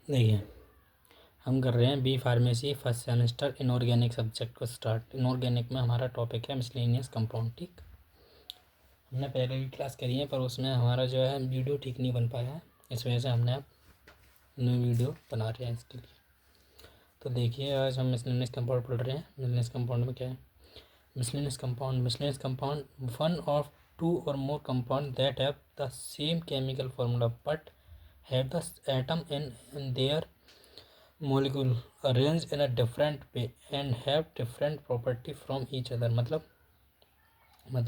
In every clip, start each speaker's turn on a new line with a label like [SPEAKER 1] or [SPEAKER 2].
[SPEAKER 1] देखिए, हम कर रहे हैं B pharmacy first semester inorganic subject को स्टार्ट। इनऑर्गेनिक में हमारा टॉपिक है मिसलेनियस कंपाउंड। ठीक, हमने पहले भी क्लास करी है पर उसमें हमारा जो है वीडियो ठीक नहीं बन पाया है, इस वजह से हमने अब न्यू वीडियो बना रहे हैं इसके लिए। तो देखिए, आज हम मिसलेनियस कंपाउंड पढ़ रहे हैं। मिसलेनियस कंपाउंड में क्या है? Miscellaneous compound one of two or more compound that have the same chemical formula but have the atom in their molecule arranged in a different way and have different property from each other। मतलब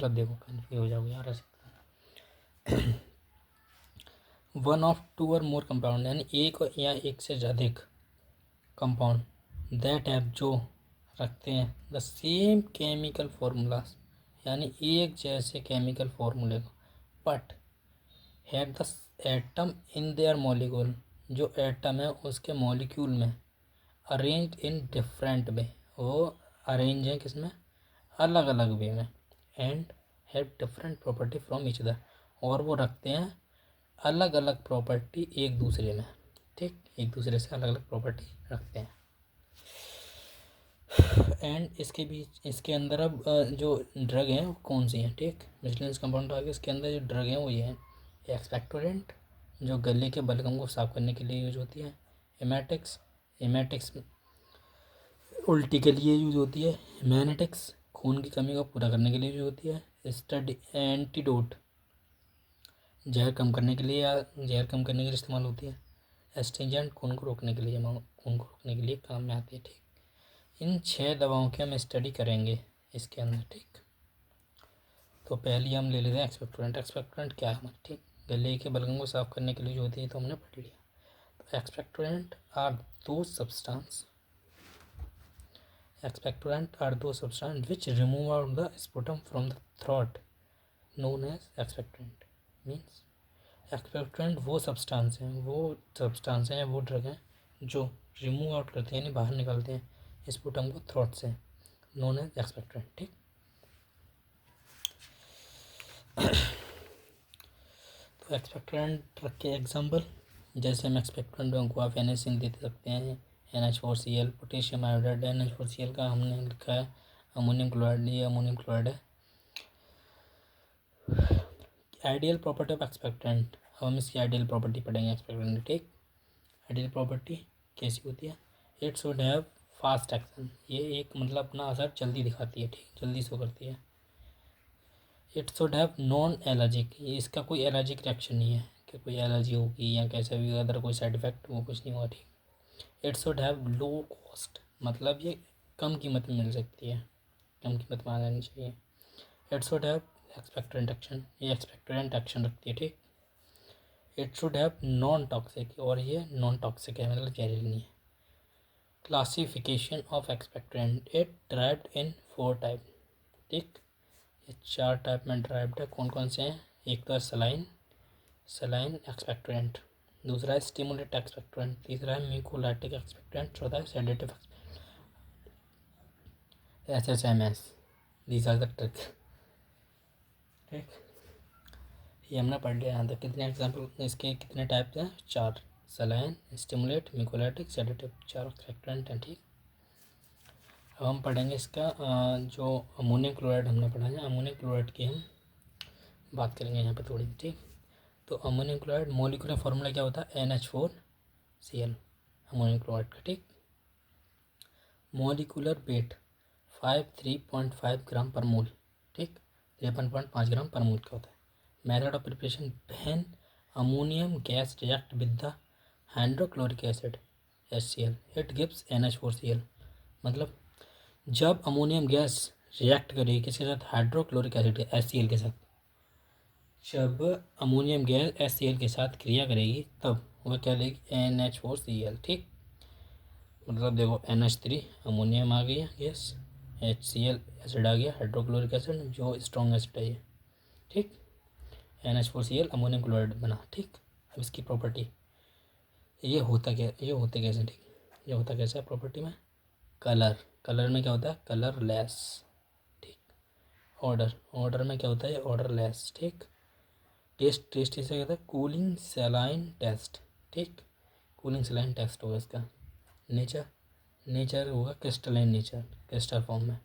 [SPEAKER 1] देखो, confuse हो जाओगे यार ऐसे। One of two or more compound यानी एक या एक से अधिक कंपाउंड दैट हैव जो रखते हैं द सेम केमिकल फार्मूलाज यानी एक जैसे केमिकल फार्मूले को, but have the atom in there molecule जो एटम है उसके मॉलिक्यूल में अरेंज इन डिफरेंट वे, वो अरेंज है किसमें? अलग अलग वे में। And have different property from each other, और वो रखते हैं अलग अलग प्रॉपर्टी एक दूसरे में। ठीक, एक दूसरे से अलग अलग प्रॉपर्टी रखते हैं। एंड इसके बीच इसके अंदर अब जो ड्रग हैं वो कौन सी हैं? ठीक, मिसलेनियस कंपाउंड आगे इसके अंदर जो ड्रग हैं वो ये हैं। एक्सपेक्टोरेंट जो गले के बलगम को साफ करने के लिए यूज होती है। एमेटिक्स, एमेटिक्स उल्टी के लिए यूज होती है। हिमैनेटिक्स खून की कमी को पूरा करने के लिए यूज होती है। स्टडी एंटीडोट जहर कम करने के लिए या जहर कम करने के लिए इस्तेमाल होती है। एस्ट्रिंजेंट खून को रोकने के लिए काम में आती है। ठीक, इन 6 दवाओं की हम स्टडी करेंगे इसके अंदर। ठीक, तो पहले हम ले लेते हैं एक्सपेक्टोरेंट। एक्सपेक्टोरेंट क्या है हमारे? ठीक, गले के बलगम को साफ करने के लिए जो होती है तो हमने पढ़ लिया। तो एक्सपेक्टोरेंट आर दो substance which remove out the sputum from the throat known as expectorant। Means expectorant वो सब्सटेंस हैं, वो ड्रग हैं जो रिमूव आउट करते हैं यानी बाहर निकालते हैं स्पुटम को थ्रोट से, नोन एज एक्सपेक्टोरेंट। ठीक, तो एक्सपेक्टोरेंट ड्रग के एग्जाम्पल, जैसे हम एक्सपेक्टोरेंट में गुआफेनेसिन दे सकते हैं, NH4Cl, पोटेशियम आयोडाइड। NH4Cl का हमने लिखा है अमोनियम क्लोराइड, ये अमोनियम क्लोराइड है। आइडियल प्रॉपर्टी ऑफ एक्सपेक्टेंट, अब हम इसकी आइडियल प्रॉपर्टी पढ़ेंगे एक्सपेक्टेंट। ठीक, आइडियल प्रॉपर्टी कैसी होती है? It should have fast action, ये एक मतलब अपना असर जल्दी दिखाती है। ठीक, जल्दी शो करती है। It should have non allergic, ये इसका कोई एलर्जिक रिएक्शन नहीं है कि कोई एलर्जी होगी या कैसे भी अदर कोई साइड इफेक्ट वो कुछ नहीं होगा। ठीक, it should have low cost, मतलब ये कम कीमत में मिल सकती है, कम कीमत में आ जानी चाहिए। It should have expectant action, ये एक्सपेक्टेंट एक्शन रखती है। ठीक, it should have non toxic, और ये नॉन टॉक्सिक है मतलब जहरीली नहीं है। Classification of expectant, it derived in 4 type. ठीक, ये 4 टाइप में ड्राइव्ड है। कौन कौन से हैं? एक तो है सलाइन एक्सपेक्टेंट, दूसरा है स्टिमुलेट एक्सपेक्टेंट, तीसरा है म्यूकोलाइटिक एक्सपेक्टेंट, चौथा है sedative SSMS। These are the trick. ठीक, ये हमने पढ़ लिया यहाँ तक। कितने एग्जाम्पल इसके, कितने टाइप हैं? 4, saline, stimulate, mucolytic, sedative, 4 expectant हैं। ठीक, अब हम पढ़ेंगे इसका जो अमोनियम क्लोराइड हमने पढ़ा है, अमोनियम क्लोराइड की हम बात करेंगे यहाँ पे थोड़ी। ठीक, तो अमोनियम क्लोराइड मॉलिक्यूलर फार्मूला क्या होता है? NH4Cl अमोनियम क्लोराइड का। ठीक, मॉलिक्यूलर वेट 3.5 ग्राम पर मोल। ठीक, 53.5 ग्राम पर मोल का होता है। Method of preparation, when ammonium gas react with the hydrochloric acid HCl it gives NH4Cl। मतलब जब अमोनियम गैस रिएक्ट करेगी किसके साथ? हाइड्रोक्लोरिक एसिड HCl के साथ। जब अमोनियम गैस HCl के साथ क्रिया करेगी तब वह क्या देगी? NH4Cl। ठीक, मतलब देखो NH3 अमोनियम आ गया गैस, HCl एसिड आ गया हाइड्रोक्लोरिक एसिड जो स्ट्रॉन्ग एसिड है ये। ठीक, NH4Cl अमोनियम क्लोराइड बना। ठीक, अब इसकी प्रॉपर्टी, ये होते कैसे? ठीक, ये होता कैसे है प्रॉपर्टी में? कलर में क्या होता है? कलरलेस। ठीक, ऑर्डर में क्या होता है? ऑर्डरलेस। ठीक, टेस्ट इसे कहता है कूलिंग सलाइन टेस्ट। ठीक, कूलिंग सलाइन टेक्स्ट होगा इसका। नेचर होगा क्रिस्टलाइन नेचर, क्रिस्टल फॉर्म में।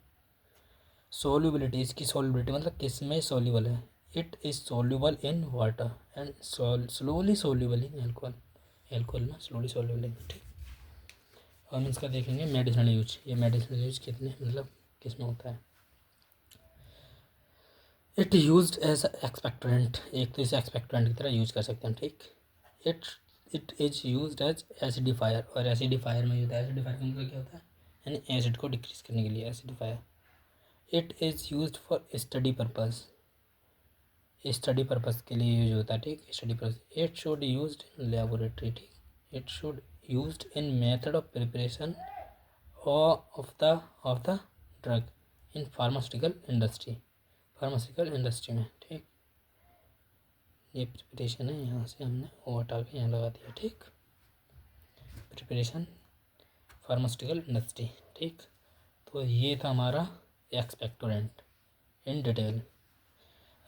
[SPEAKER 1] सोल्यूबिलिटी, इसकी सोल्यूबिलिटी मतलब किस में सोल्यूबल है। It is soluble in water and slowly soluble in alcohol, alcohol में स्लोली सोल्यूबल है। ठीक। और हम इसका देखेंगे मेडिसिनल यूज। ये मेडिसिनल यूज कितने मतलब किस में होता है। इट यूज्ड एज एक्सपेक्टोरेंट, एक तो इसे एक्सपेक्टोरेंट की तरह यूज कर सकते हैं। ठीक। It it is used as acidifier, और एसिडिफायर में होता है, एसिडिफायर का मतलब क्या होता है, यानी एसिड को डिक्रीज करने के लिए acidifier. It is used for study purpose, study purpose के लिए यूज होता है। ठीक, study purpose. It should used in laboratory. ठीक, it should used in method of preparation of the drug in pharmaceutical industry, pharmaceutical industry में। ठीक, ये preparation है, यहाँ से हमने वो हटा के यहाँ लगा दिया। ठीक, प्रिपरेशन फार्मास्यूटिकल इंडस्ट्री। ठीक, तो ये था हमारा एक्सपेक्टोरेंट इन डिटेल।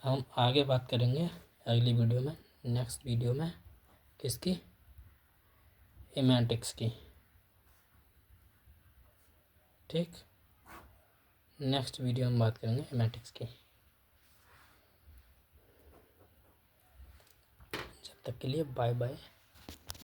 [SPEAKER 1] हम आगे बात करेंगे अगली वीडियो में, नेक्स्ट वीडियो में, किसकी, एमेंटिक्स की। ठीक, नेक्स्ट वीडियो में बात करेंगे एमेंटिक्स की। जब तक के लिए बाय बाय।